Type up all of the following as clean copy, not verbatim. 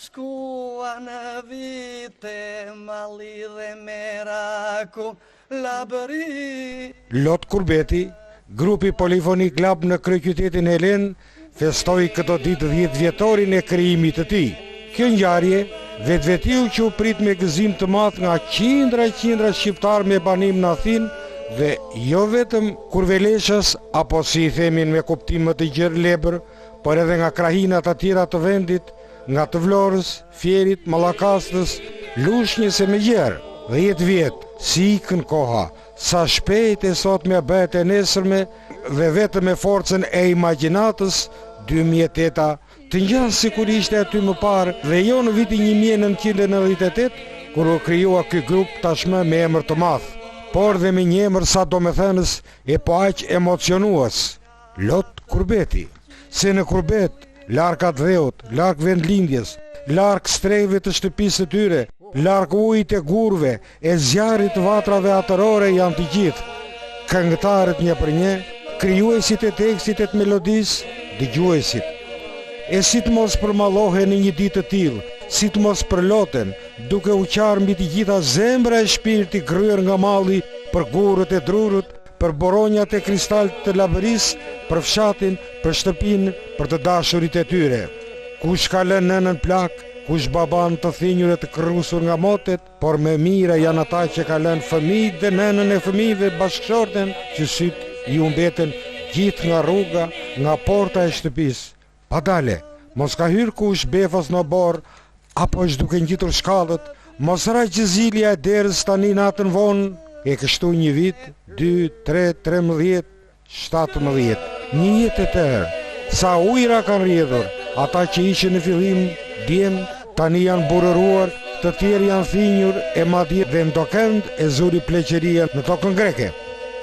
shkua në vite, mali dhe meraku, labëri. Lot Kurbeti, grupi polifonik Lab në kryeqytetin Helen, festoi këto ditë 10 vjetorin e krijimit të tij. Kjo ngjarje vetvetiu që u prit me gëzim të madh nga qindra shqiptar me banim në Athinë dhe jo vetëm kurveleshës apo si I themin me kuptim më të gjerë lebër, por edhe nga krahinat të tjera të vendit, nga të Vlorës, Fierit, Mallakastës, Lushnjës e me gjerë. 10 vjet, si ikën koha, sa shpejt e sot me bëhet e nesërme dhe vetëm me forcën e imagjinatës 2008 të ngjan sikur ishte aty më parë dhe jo në vitin 1998 kur u krijua ky grup tashmë me emër të madh, por dhe me një emër sa domethënës e po aq emocionues, Lot Kurbeti. Se në Kurbet, larg atdheut, larg vendlindjes, larg strehve të shtëpisë të tyre, larg ujit e gurve, e zjarrit vatrave atërore janë të gjithë. Këngëtarët një për një, krijuesit e tekstit e të melodisë, dëgjuesit. E si të mos përmallohen në një ditë të tillë, si të mos përloten, duke u qarë mbi të gjitha zemra e shpirti kryer nga malli për gurët e drurët, për boronjat e kristalt të Labërisë, për fshatin, për shtëpinë, për të dashurit e tyre. Kush ka lënë nënën plak, kush baban të thinjur e të krrusur nga motet, por me mira janë ata që ka lënë fëmijët dhe nënën e fëmijëve bashkëshorten, që syt I mbeten gjithë nga rruga, nga porta e shtëpisë. Padale, mos ka hyrë kush befas në borë, apo është duke ngjitur shkallët, mos ra gjëzilja e derës tani natën vonë, e kështu një vit, 2, 3, 13, 17, një jetë e tërë. Sa ujra kanë rrjedhur, ata që ishin në fillim djem, tani janë burëruar, të tjerë janë thinjur e madje dhe ndokënd e zuri pleqeria në tokën greke.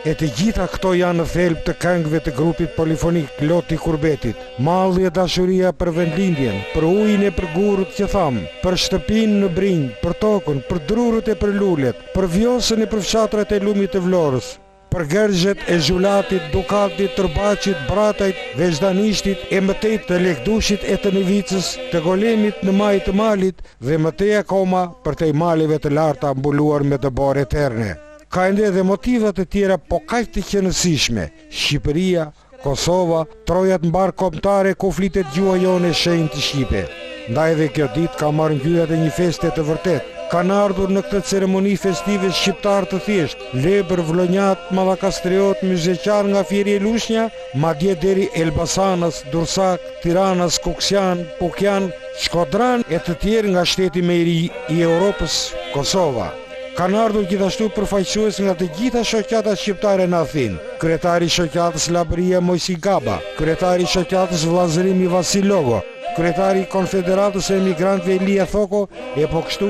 E të gjitha këto janë në thelb të këngëve të grupit polifonik Loti Kurbetit. Malli e dashuria për vendlindjen, për ujin e për gurët që tham, për shtëpinë në Brinj, për tokën, për drurët e për lulet, për vjosën e për fshatrat e lumit të Vlorës, për gërzhet e zhulatit, dukatit, tërbaqit, bratajt, vezdanishtit, e mëtej të lekdushit e të Nevicës, të golemit në maj të malit dhe mëtej akoma për të malive të larta mbuluar me dëbore eterne. Ka ende dhe motivat e tjera po kaq të qëndrueshme. Shqipëria, Kosova, trojat mbar kombëtare ku flitet gjuha jone shenjë të shqipe. Ndaj dhe kjo ditë ka marrë ngjyrat e një feste të vërtet. Kanë ardhur në këtë ceremoni festive shqiptar të thjesht, lebër, vlonjat, mallakastriot, myzeqar nga Fieri e Lushnja, madje deri Elbasanës, Durrësak, Tiranas, Kuksian, Pukjan, Shkodran e të tjerë nga shteti më I ri I Europës, Kosova. Kanë ardhur gjithashtu përfaqësues nga të gjitha shoqatat shqiptare në Athinë. Kryetari I shoqatës Labëria Mojsi Gaba, kryetari I shoqatës Vllazërimi Vasilovo, kryetari I Konfederatës e Emigrantëve Elia Thoko e po kështu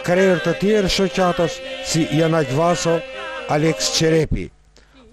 krerë të tjerë shoqatas si Janaq Vaso, Alex Qerepi.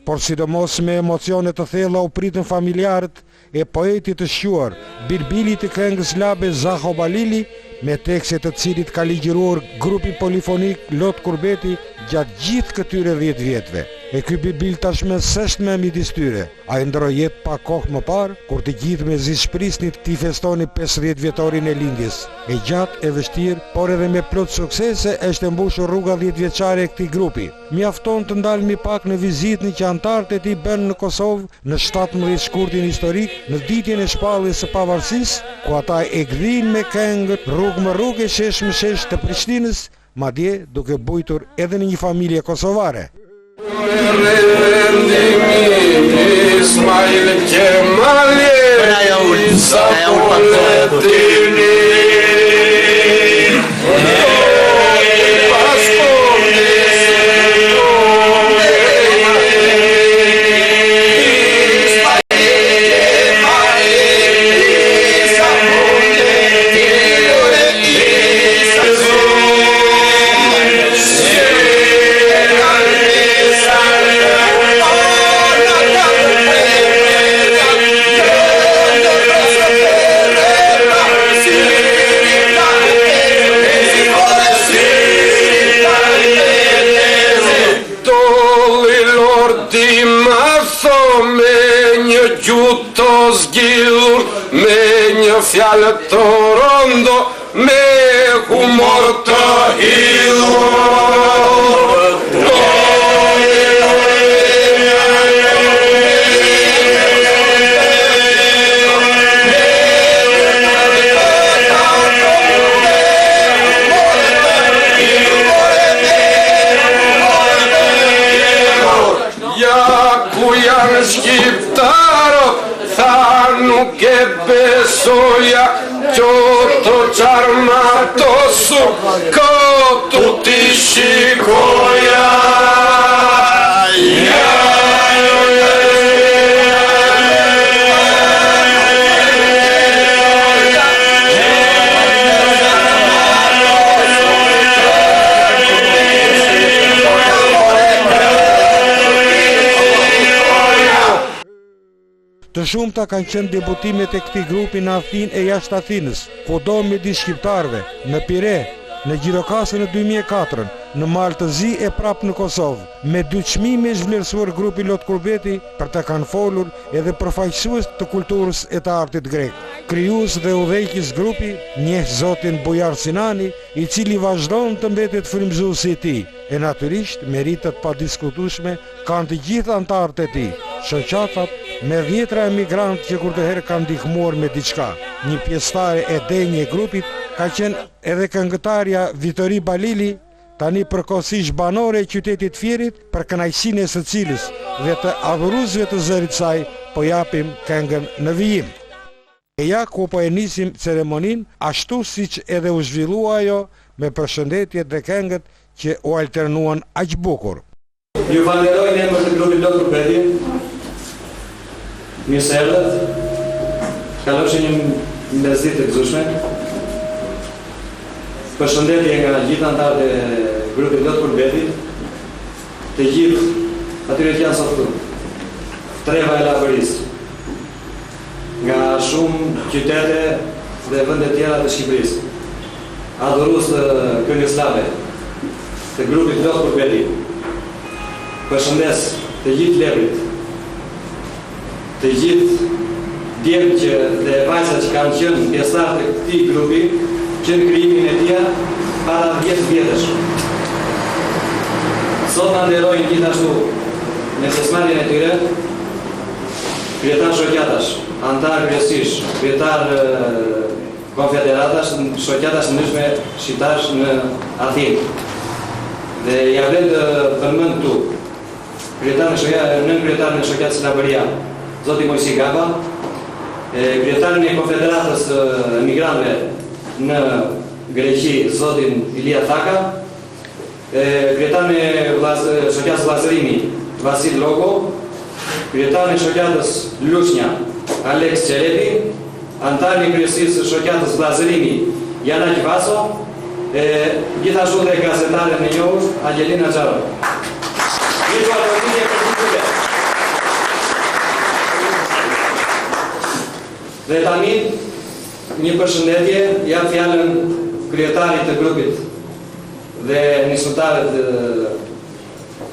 Por sidomos me emocione të thella u pritën familjarët e poetit të shquar, birbilit të këngës labe Zaho Balili, me tekste të cilit ka ligjëruar grupi polifonik Lot Kurbeti gjatë gjithë këtyre 10 vjetëve. E ky birbil tashmë s'është më midis tyre. Ai ndroi jetë pa kohë më parë, kur të gjithë me zi shprisnit ti festoni 50 vjetorin e lindjes. E gjatë e vështirë, por edhe me plot suksese është e mbushur rruga 10 vjeçare e këtij grupi. Mjafton të ndalemi pak në vizitën që antarët e tij bën në Kosovë në 17 shkurtin historik, në ditën e shpalljes së pavarësisë, ku ata e gdhin me këngët rrugë më rrugë e shesh më shesh të Prishtinës, madje duke bujtur edhe në një familje kosovare. Fjalë të rondo me C'armatosu ko tutti shikoja. Të shumta kanë qenë debutimet e këtij grupi në Athinë e jashtë Athinës, kudo midis shqiptarëve, në Pire, në Gjirokastër në 2004, në Maltëzi e prap në Kosovë, me 2 çmime zhvlerësuar grupi Lot Kurbeti për të kanë folur edhe përfaqësues të kulturës e të artit grek. Krijues dhe udhëheqës grupi njeh zotin Bujar Sinani, i cili vazhdon të mbetet frymëzuesi i tij, e natyrisht meritet pa diskutueshme kanë të gjithë anëtarët e tij, shoqatat me 10 emigrantë që kur të herë kanë ndihmuar me diçka. Një pjesëtare e denjë e grupit ka qenë edhe këngëtarja Vitori Balili, tani përkohësisht banore e qytetit Fierit, për kënaqësinë e së cilës dhe të adhuruesve të zërit saj po japim këngën në vijim. E ja ku po e nisim ceremoninë, ashtu siç edhe u zhvillua ajo me përshëndetjet dhe këngët që u alternuan aq bukur. Ju falenderoj në emër të grupit Lot Kurbeti. Mirë se erdhët. Kalofshi një mbështetje të gëzueshme. Përshëndetje nga gjithë anëtarët e grupit Lot Kurbeti, të gjithë atyre që janë sot këtu, treva e Lavërisë, nga shumë qytete dhe vende tjera të Shqipërisë, adhurues të këngës slave të grupit Lot Kurbeti. Përshëndes të gjithë levrit, të gjithë djemt dhe vajzat që kanë qenë pjesëtar të këtij grupi, që në krijimin e tij para 10 vjetësh. Sot në nderojnë gjithashtu me pjesëmarrjen e tyre kryetar shoqatash, antar kryesisht, kryetar konfederatash, shoqatash ndryshme shqiptarësh në Athinë. Dhe ja vlen të përmend këtu nën kryetarin e shoqatës Lavëria, zoti Mojsi Gaba, kryetarin e konfederatës emigrantëve në Greqi, zotin Ilia Thaka, kryetarin e shoqatës Vllazërimi, Vasil Logo, kryetarin e shoqatës Lushnja, Alex Çelebi, antari i kryesisë së shoqatës Vllazërimi, Jana Vaso, gjithashtu dhe gazetare në njohur, Angelina Xharo. Dhe tani një përshëndetje, jam fjalën kryetarit të grupit dhe nisëtarët të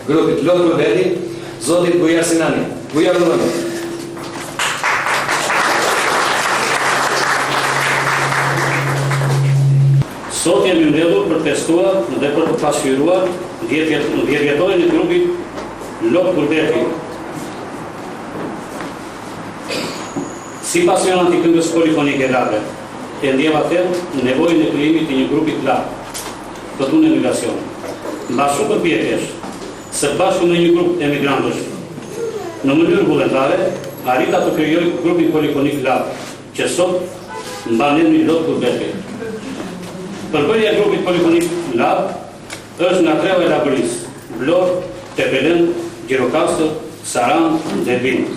grupit Lot Kurbeti, zotit Bujar Sinani. Bujar Sinani. Sot jemi mbledhur për të festuar dhe për të pasqyruar 10-vjetorin e grupit Lot Kurbeti. Si pasionant i këngës polifonike rape, e ndjeva atë nevojën e krijimit të një grupi të lartë për tunë emigracion. Mbas shumë përpjekjesh, së bashku me një grup emigrantësh, në mënyrë vullnetare, arrita të krijoj grupin polifonik rap, që sot mban emrin Lot Kurbeti. Përbërja e grupit polifonik rap është nga treva e Lavërisë, Vlorë, Tepelen, Gjirokastër, Sarandë dhe Erbinë.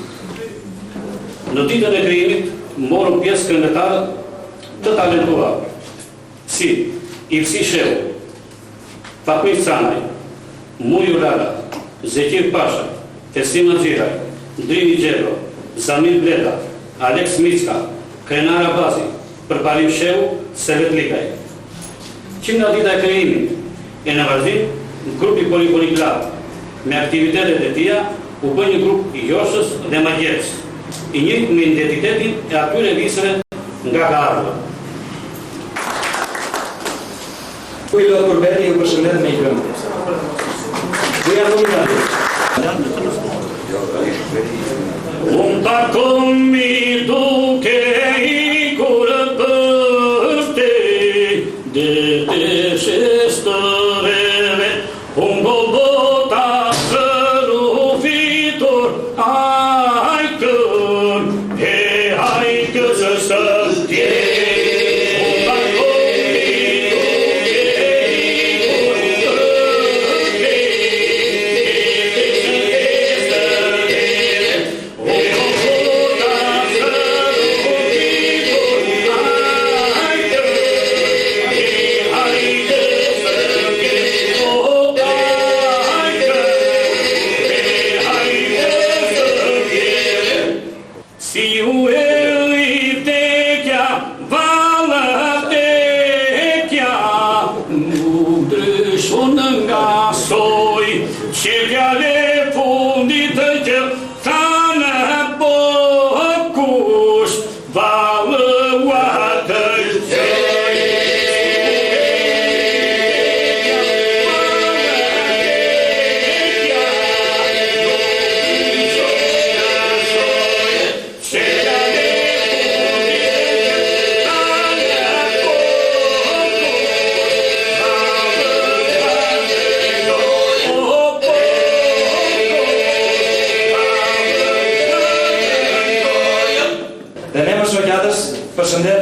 Në ditën e krijimit morën pjesë këngëtarë të talentuar, si Ivsi Shehu, Fakir Canaj, Muju Rara, Zekir Pasha, Tesima Xhiraj, Drini Xhero, Zamir Bleda, Alex Micka, Krenar Abazi, Përparim Shehu, Sevet Likaj. Që nga dita e krijimit e në vazhdim, grupi polifonik rap me aktivitetet e tija u bë një grup i joshës dhe magjetës, i njëjtë me identitetin e atyre visëve nga ka ardhur. Lot Kurbeti ju përshëndet me një këngë. Bujar Sinani. Unë takomi duke i kur përte, dhe të shestëreve, unë go bota sëru fitur, ajkën, e ajkës së tje. Unë takomi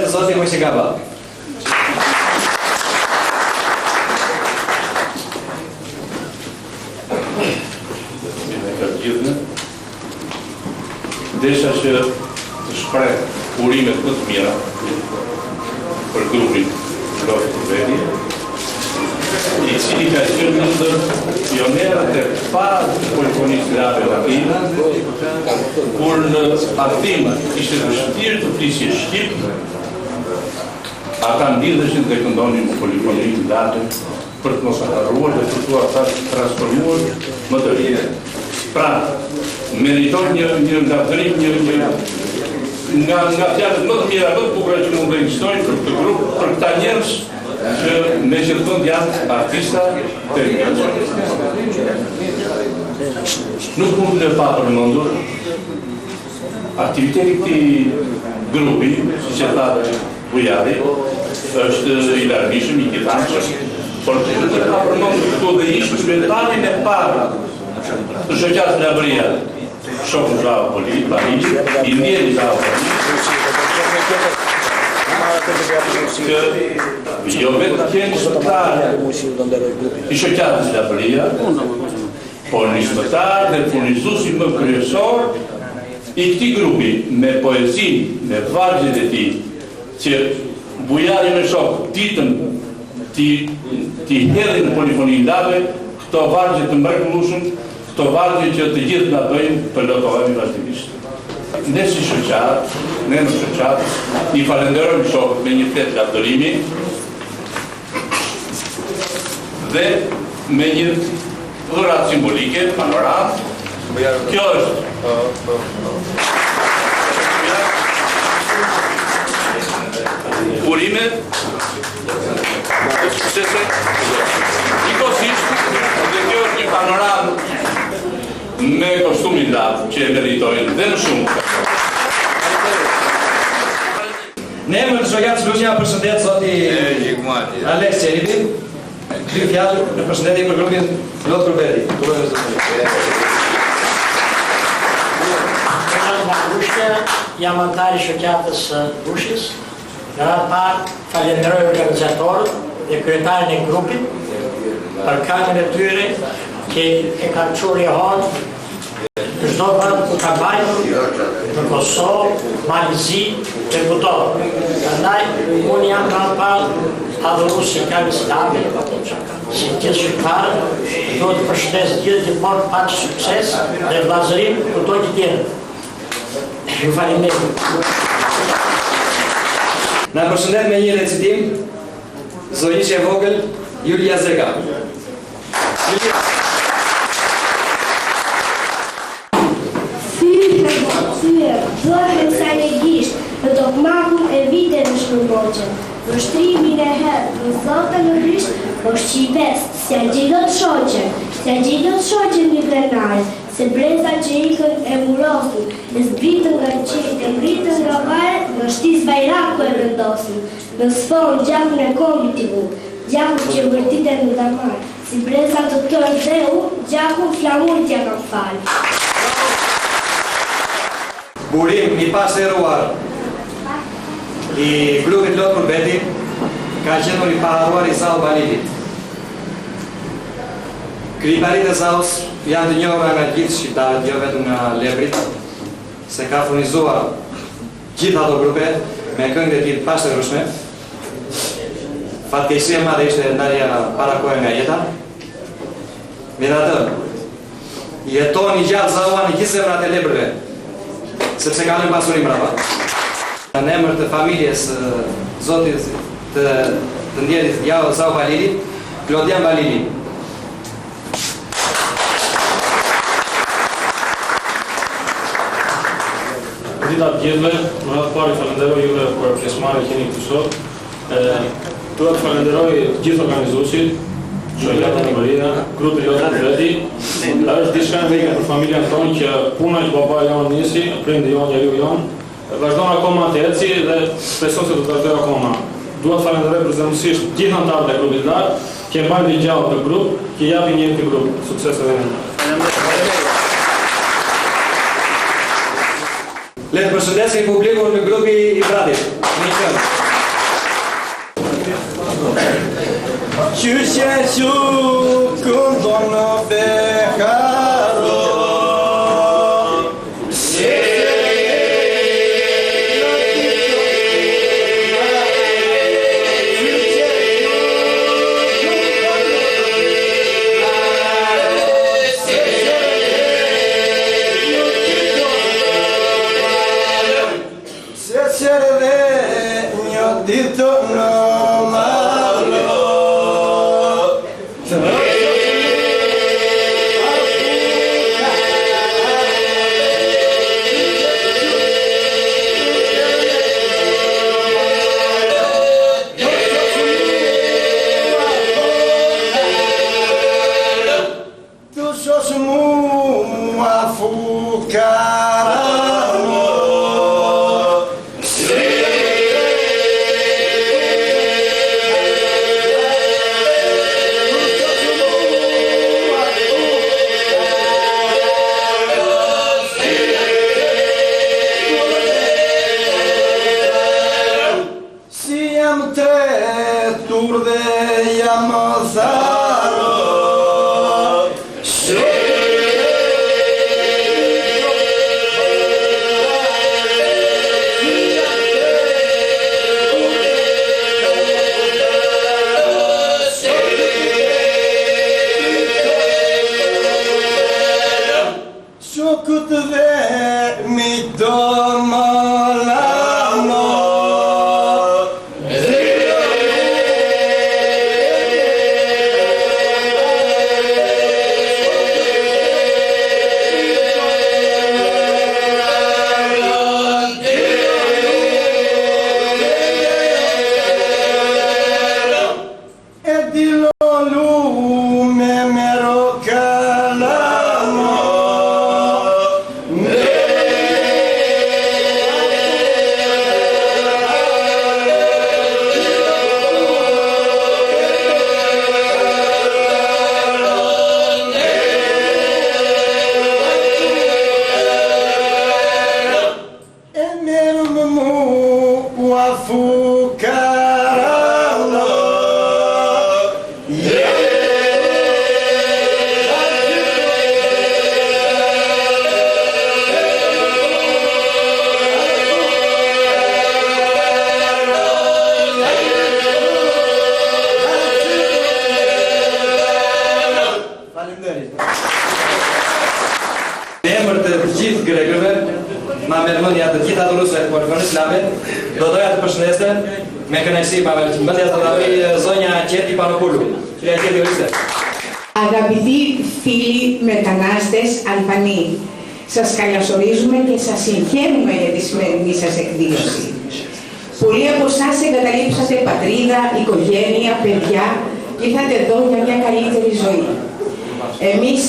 zoti Mojsi Gaba. Desha që të shpreh urimet më të mira për grupin Lopë Kurbeti, i cili ka qenë ndër pionerët e parë të polifonisë grave latine, kur në Athim ishte vështirë të flisje shqip, ata ndidheshin dhe këndonin në polifonisë grave për të mos harruar dhe për të ata transformuar më të rritë. Pra, meriton një ngardhërim, nga fjalët më të mira, më të bukura që mund të ekzistojnë për këtë grup, për këta njerëz që me qëllëtën janë artista të nuk mund të pa përmendur aktiviteti këtij grupi, siç e tha Bujari, është i larmishëm, i kitanshëm, por të pa përmendur këtu dhe ishte kryetarin e parë të shoqatës Labëria, shoku Zhao Poli, i ndjeri Zhao Poli, që jo vetë qenë shpëtar i shoqatës Labëria, por një shpëtar dhe furnizuesi më kryesor i këtij grupi me poezinë, me vargjet e tij, që Bujari me shok ditën ti hedhin në polifoni lave, këto vargje të mrekullueshëm, këto vargje që të gjithë nga bëjmë për lotohemi vazhdimisht. Ne si shoqat, ne në shoqat, i falenderojmë shokët me një fletë lavdërimi dhe me një dhurat simbolike, panoram. Kjo është urime të suksese njëkohësisht dhe kjo është një panoram me kostumin lartë që e meritojnë dhe më shumë. Ne emër të shoqatës Lushnja përshëndet zoti Alex Qeribi, dy fjalë në përshëndetje për grupin Lopë Kurbeti. Jam antar i shoqatës Lushis. Në radhë parë falenderoj organizatorët dhe kryetarin e grupit për kanën e tyre që e kanë çurë honë çdo vend ku ka bajtur në Kosovë, Malizi dhe kudo. Prandaj unë jam në radhë parë adhurues i kanës islame, si gjithë shqiptarët, do të përshëndes gjithë gjithmonë pak sukses dhe vllazërim kudo që tjenë. Ju falenderoj. Na përshëndet me një recitim zonjë e vogël Julia Zega. Dorën sa një gisht, në tokmakun e vite në shpërboqen. Vështrimin e herë, në zotën në brisht, është që i vest, si a gjilot shoqen një grenare, se breza që ikën e murosin, e zbritën nga vare, në shtis bajraku e vendosin, në sfonë gjakun e kombit t'i vu, gjakun që vërtite në damar, si breza të tërë dhe u, gjakun flamur t'ja kam falë. Burim i pasëruar i grupit Lopë Kurbeti ka qenë i paharuar i Sau Balilit. Kriparit e Saus janë të njohura nga gjithë shqiptarët, jo vetëm nga lebrit, se ka furnizuar gjithë ato grupe me këngët e tij të pasërueshme. Fatkeqësia e madhe ishte ndarja para kohë nga jeta. Megjithatë, jeton i gjatë Saua në gjithë zemrat e lebrëve, sepse ka në pasurim brava. Në emër të familjes zotit të ndjerit Sau Balilit, Klodian Balili. Dita të gjithve, më ratë pari falenderoj juve për pjesëmarrjen që keni këtu sot. Dua të falenderoj gjithë organizuesit, shoqata Labëria, grupi Lopë Kurbeti. Është diçka e vjetër për familjen tonë që puna që baba jonë nisi, prindi jonë, njeriu jonë, vazhdon akoma të eci dhe shpresoj se do të vazhdojë akoma. Dua të falenderoj përgjithsisht gjithë anëtarët e grupit lartë që mbajnë gjallë këtë grup, që japin një këtë grup. Sukses edhe. Le të përshëndesim publikun në grupi i Vratit. Një këngë. Qyqe që këndon në bekaro Se qërë dhe një ditë në Αγαπητοί φίλοι μετανάστες Αλβανοί, σας καλωσορίζουμε και σας συγχαίρουμε για τη σημερινή σας εκδήλωση. Πολλοί από εσάς εγκαταλείψατε πατρίδα, οικογένεια, παιδιά και ήρθατε εδώ για μια καλύτερη ζωή. Εμείς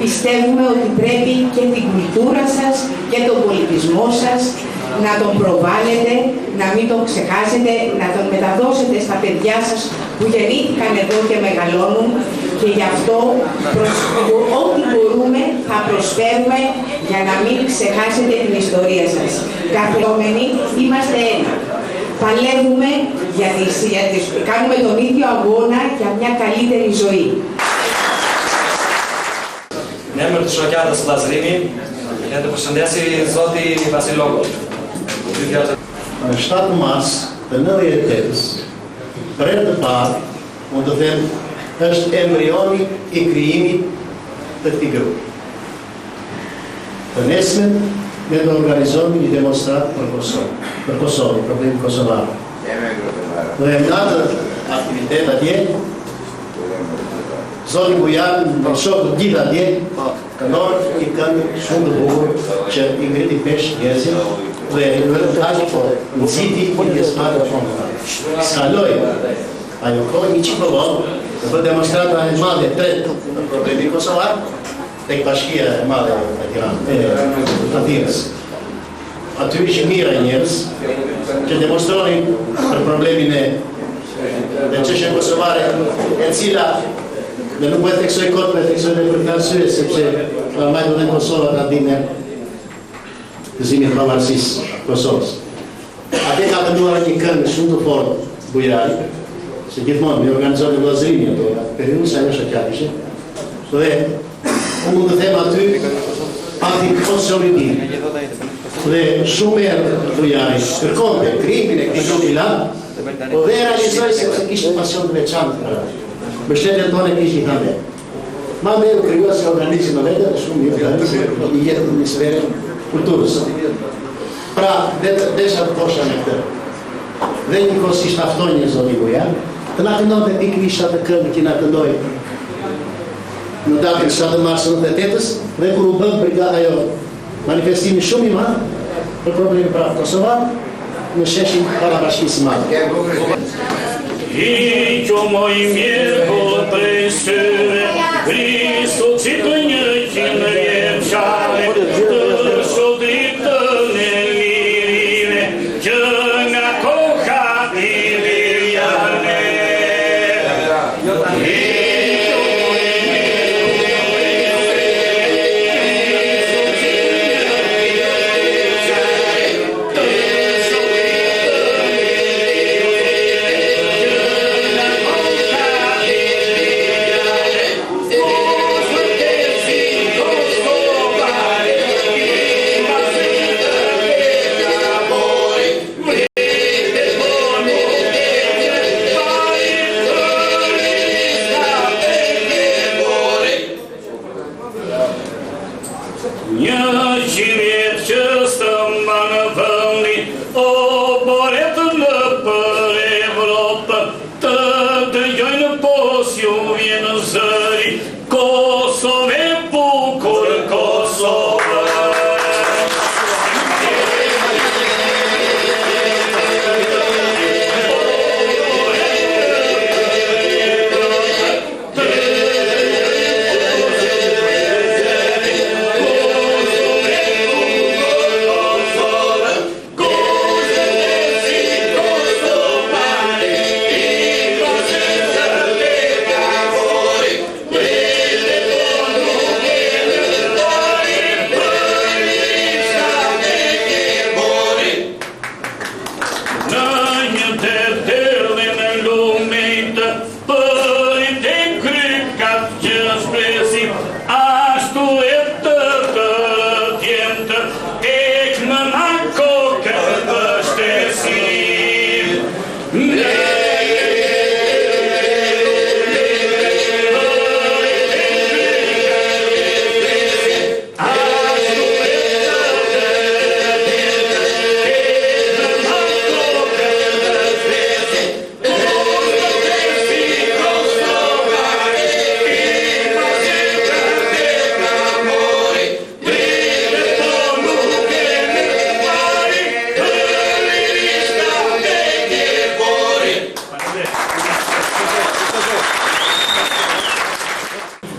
πιστεύουμε ότι πρέπει και την κουλτούρα σας και τον πολιτισμό σας να τον προβάλλετε, να μην τον ξεχάσετε, να τον μεταδώσετε στα παιδιά σας που γεννήθηκαν εδώ και μεγαλώνουν και γι' αυτό ό,τι μπορούμε θα προσφέρουμε για να μην ξεχάσετε την ιστορία σας. Καθόμενοι είμαστε ένα. Παλεύουμε κάνουμε τον ίδιο αγώνα για μια καλύτερη ζωή. Në emër të shoqatës Vllazërimi, le të përshëndesi Zoti Vasilogo. Në 7 mars të 98-s, për herë të parë, mund të them, është embrioni i krijimit të këtij grupi. Të nesmen ne do organizojmë një demonstrat për Kosovën, problemin kosovar. Do e natë aktivitet atje. Zoti Bujan, në shokët gjithë atje, këndorët i këngë shumë të bukur që i ngriti pesh njerëzit dhe vetëm kaq nxiti i pjesëmarrjes të fondit. Skaloi ajo kohë një çik vonë për demonstrata e madhe tretë për problemin kosovar tek Bashkia e Madhe e Tiranës. Aty ishin mira njerëz që demonstrojnë për problemin e çështjes kosovare, e cila dhe nuk e theksoj kot, me theksoj në për të arsye, sepse normaj do në Kosova të andine gëzimit të pavarësisë Kosovës. Ate ka kënduar një këngë shumë të fortë bujari, se gjithmonë me organizohet vllazërimi ato, periudhë sa në shoqërisë. Dhe unë mund të them aty pati konsolidim. Dhe shumë herë bujari kërkonte krimin e këtij grupi LAP, po dhe realizoi sepse kishte pasion të veçantë për atë. Mbështetjen tonë kishte hënë. Ma me krijua si organizim në vetë dhe shumë mirë i jetë në sferë kulturës. Pra, desha të posha në këtë. Dhe një kosisht aftoj një zoni bujar, të nga këndon të pikrisht atë këngë që nga këndoj në datën 7 mars 98-ës, dhe kur u bëm brigada jo manifestimi shumë i madh për problemi pra Kosova, në sheshin para bashkisë madhe. I që moj mirë po prej syre, Kristo që të një qimë jetë qare, të shodrit të në lirive, që nga koha i lirjane.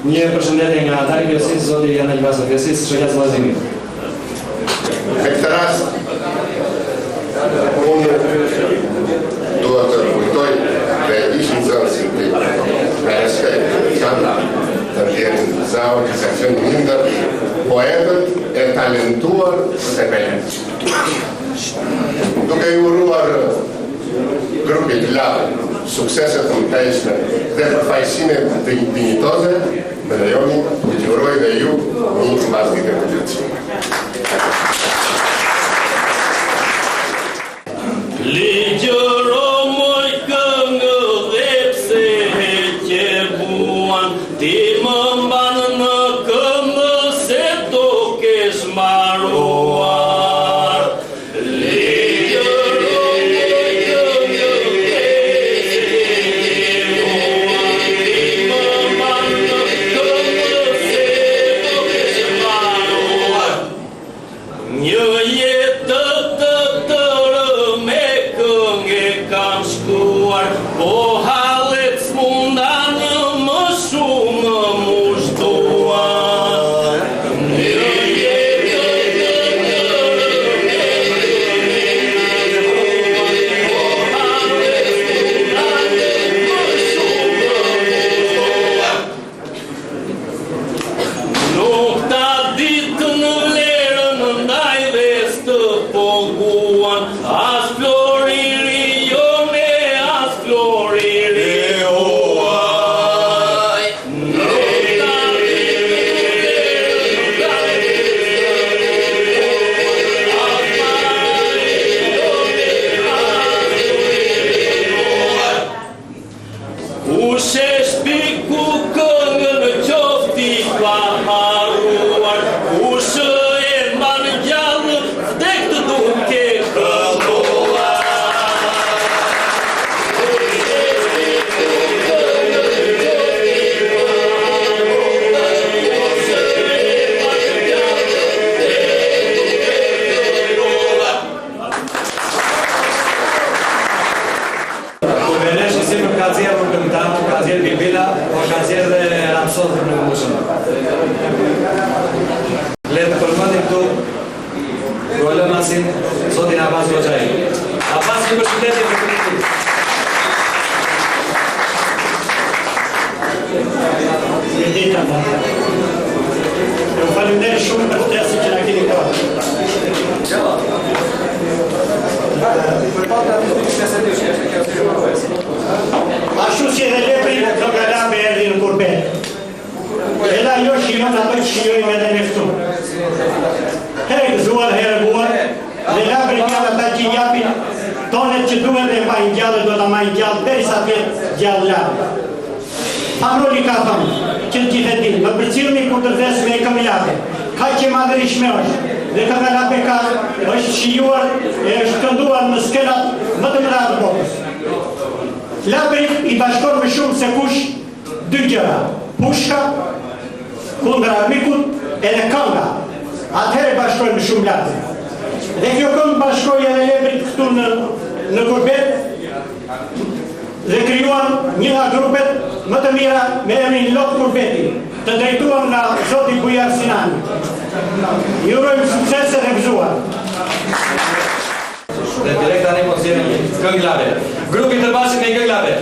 Një përshëndetje nga Atari Vjosis, zoti Jana Gjvasa Vjosis, shoqata vllazërimit. Me këtë rast, unë duhet të kujtoj dhe ishë nxënësin të PSK kanë të vjerin Zao, të seksion Minder, poetët e talentuar se Belenç. Duke ju uruar grupit LAP sukseset të mëtejshme dhe përfaqësime të dinjitoze, me lejoni të gjuroj dhe ju një mbasdite të gjithësime. Ligjëro moj këngë dhe pse heqe buan, ti më mbanë në këmbë se do kesh maruar. Po halec munda një më shumë Ushe shpiku këngën qofti ka haruar, ushe e manë gjallë dhe këtë duke kënduar. Ka zjerë në këmëtan, ka zjerë Bilbila, po ka zjerë dhe Ramsot në Mushën. Letë përmëndim këtu, Rollën Masin, Zotin Abbas Gojaj. Abbas një përshëndetje për këtu. Mirëdita, ju falenderoj shumë për ftesën që na keni dhënë. Ashtu si edhe lepri të Galabe erdi në Kurbet. Edhe ajo shimon ato që shijojmë edhe ne këtu. Herë gëzuar, herë buar, dhe lepri janë ata që japin tonet që duhet dhe mbajnë gjallë, do të mbajnë gjallë, derisa të jetë gjallë lapë. Amroli ka thënë që të gjithë ditë, më përcjellni kundërvesë me Këmëlape, ka që madhërishme është, dhe Këmëlape ka është shijuar e është kënduar në skenat më të mëdha të botës. Lapri i bashkon më shumë se kush dy gjëra, pushka, kundër armikut, edhe kënga. Atëherë bashkojnë më shumë lapri. Dhe kjo këngë bashkoi edhe leprit këtu në Kurbet, dhe krijuan një nga grupet më të mira me emrin Lot Kurbeti, të drejtuar nga Zoti Bujar Sinani. Ju urojmë suksese dhe gëzuar. Dhe direkt tani po sjellin këngëllave. Grupi të bashkë me këngëllave.